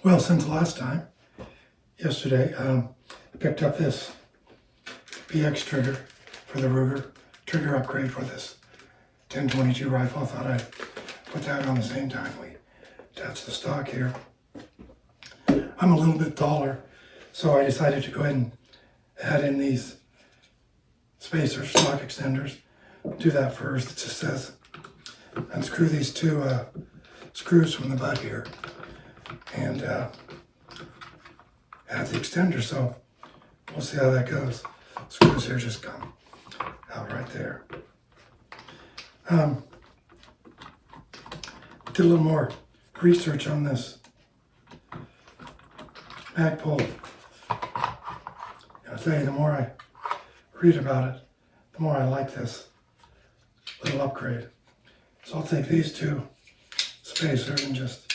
Well, since last time, yesterday, I picked up this BX trigger for the Ruger trigger upgrade for this 10-22 rifle. I thought I'd put that on the same time we attach the stock here. I'm a little bit taller, so I decided to go ahead and add in these spacers, stock extenders. Do that first. It just says unscrew these two screws from the butt here and add the extender. So we'll see how that goes. Screws here just come out right there. Did a little more research on this Magpul. I'll tell you, the more I read about it, the more I like this little upgrade. So I'll take these two spacers and just,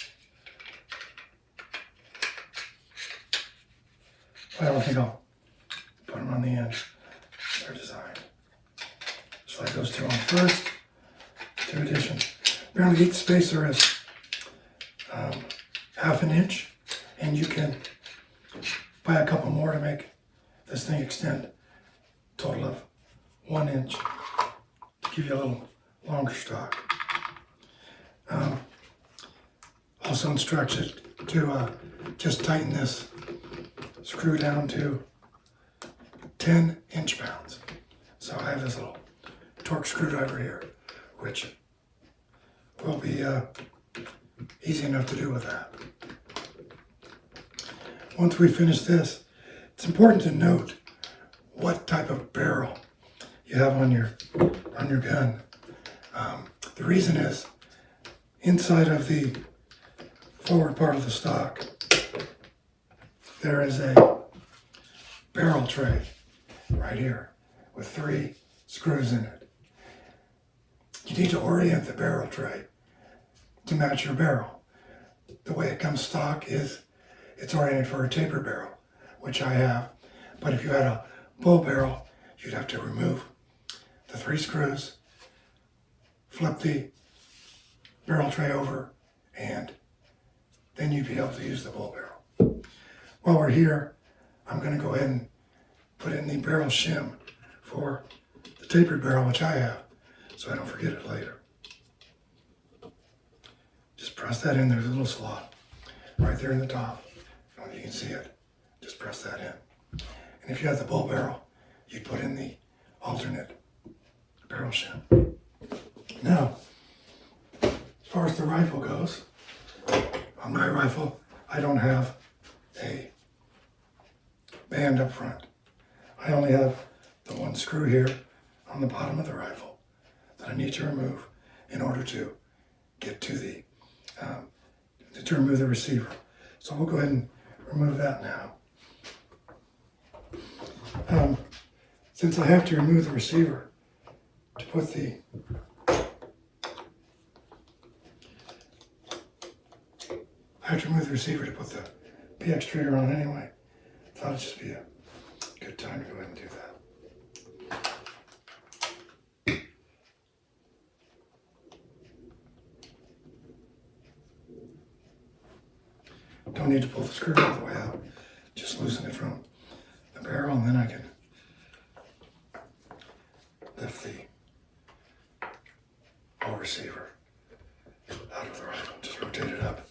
well, I don't think I'll put them on the end. They're designed. Just like those two on first. Two addition. Apparently each spacer is half an inch, and you can buy a couple more to make this thing extend. Total of 1 inch to give you a little longer stock. Also instructs it to just tighten this screw down to 10 inch-pounds. So I have this little torque screwdriver here, which will be easy enough to do with that. Once we finish this, it's important to note what type of barrel you have on your gun. The reason is, inside of the forward part of the stock, there is a barrel tray right here with 3 screws in it. You need to orient the barrel tray to match your barrel. The way it comes stock is it's oriented for a taper barrel, which I have. But if you had a bull barrel, you'd have to remove the 3 screws, flip the barrel tray over, and then you'd be able to use the bull barrel. While we're here, I'm going to go ahead and put in the barrel shim for the tapered barrel, which I have, so I don't forget it later. Just press that in. There's a little slot right there in the top. I don't know if you can see it. Just press that in. And if you had the bull barrel, you'd put in the alternate barrel shim. Now, as far as the rifle goes, on my rifle, I don't have a band up front. I only have the 1 screw here on the bottom of the rifle that I need to remove in order to get to the to remove the receiver. So we'll go ahead and remove that now. Since I have to remove the receiver to put the PX trigger on anyway, I thought it'd just be a good time to go ahead and do that. Don't need to pull the screw all the way out. Just loosen it from the barrel, and then I can lift the ball receiver out of the rifle. Just rotate it up.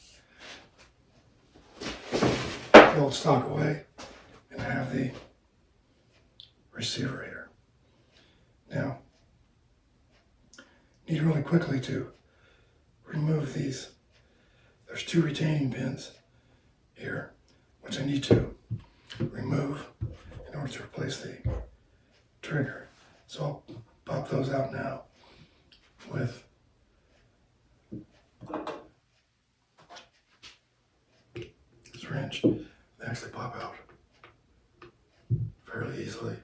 The old stock away, and I have the receiver here. Now, need really quickly to remove these. There's 2 retaining pins here, which I need to remove in order to replace the trigger. So I'll pop those out now with this wrench. They actually pop out fairly easily.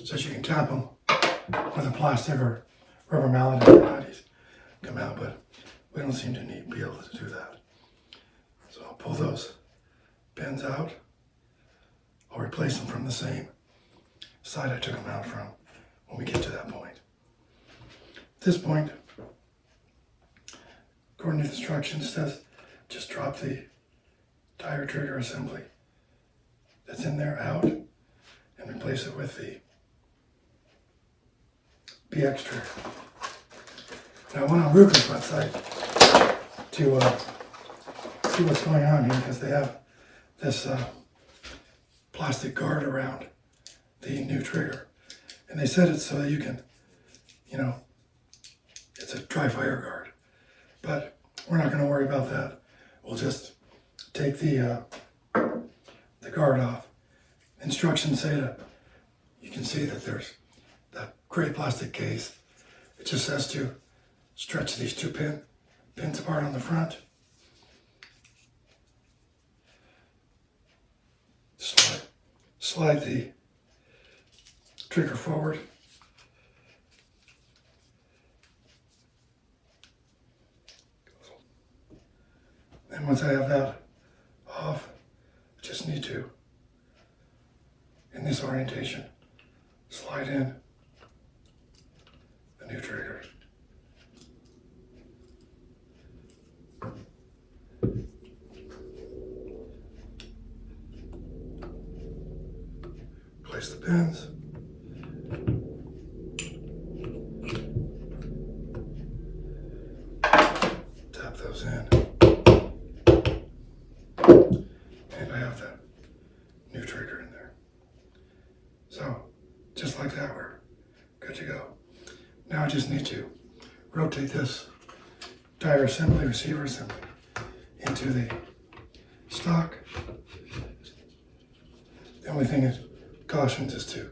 So you can tap them with a plastic or rubber mallet if they're not easy to come out, but we don't seem to be able to do that. So I'll pull those pins out. I'll replace them from the same side I took them out from when we get to that point. At this point, according to the instructions, it says just drop the tire trigger assembly that's in there out and replace it with the BX trigger. Now I went on Ruger's website to see what's going on here, because they have this plastic guard around the new trigger, and they said it's so that you can, it's a dry fire guard, but we're not going to worry about that. We'll just take the guard off. Instructions say that you can see that there's that gray plastic case. It just says to stretch these two pins apart on the front. Slide the trigger forward. And once I have that off, I just need to, in this orientation, slide in the new trigger. Place the pins. Tap those in. And I have the new trigger in there. So, just like that, we're good to go. Now I just need to rotate this tire assembly, receiver assembly, into the stock. The only thing it cautions is to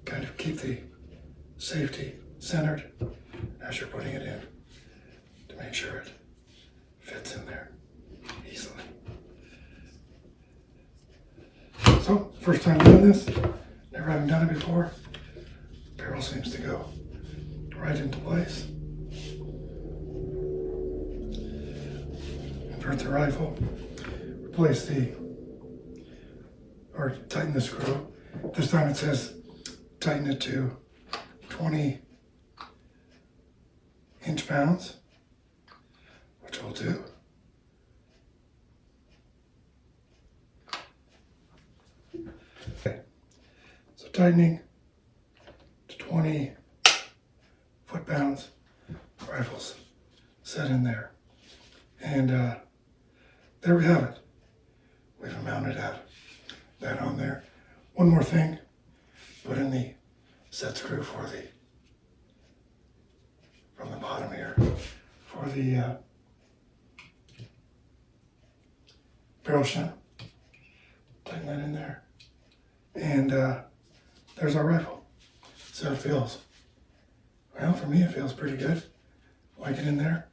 kind of keep the safety centered as you're putting it in, to make sure it fits in there easily. So, first time doing this, never having done it before, barrel seems to go right into place. Invert the rifle, replace or tighten the screw. This time it says tighten it to 20 inch-pounds, which will do. Okay. So tightening to 20 foot-pounds, rifles set in there. And there we have it. We've mounted that on there. One more thing, put in the set screw from the bottom here, for the barrel stem. Tighten that in there. And there's our rifle. So it feels. Well, for me it feels pretty good. Like it in there.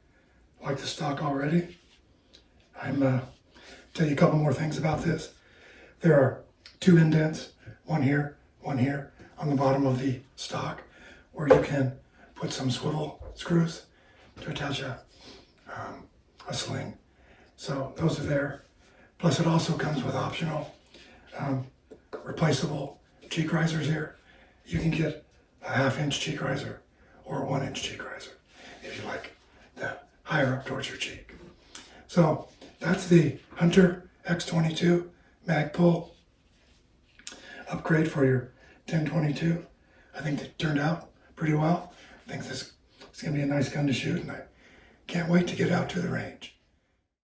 Like the stock already. I'm tell you a couple more things about this. There are 2 indents, one here, on the bottom of the stock, where you can put some swivel screws to attach a sling. So those are there. Plus it also comes with optional replaceable cheek risers here. You can get a 1/2 inch cheek riser or a 1 inch cheek riser if you like that higher up towards your cheek. So that's the Hunter X-22 Magpul upgrade for your 10/22. I think it turned out pretty well. I think this is going to be a nice gun to shoot, and I can't wait to get out to the range.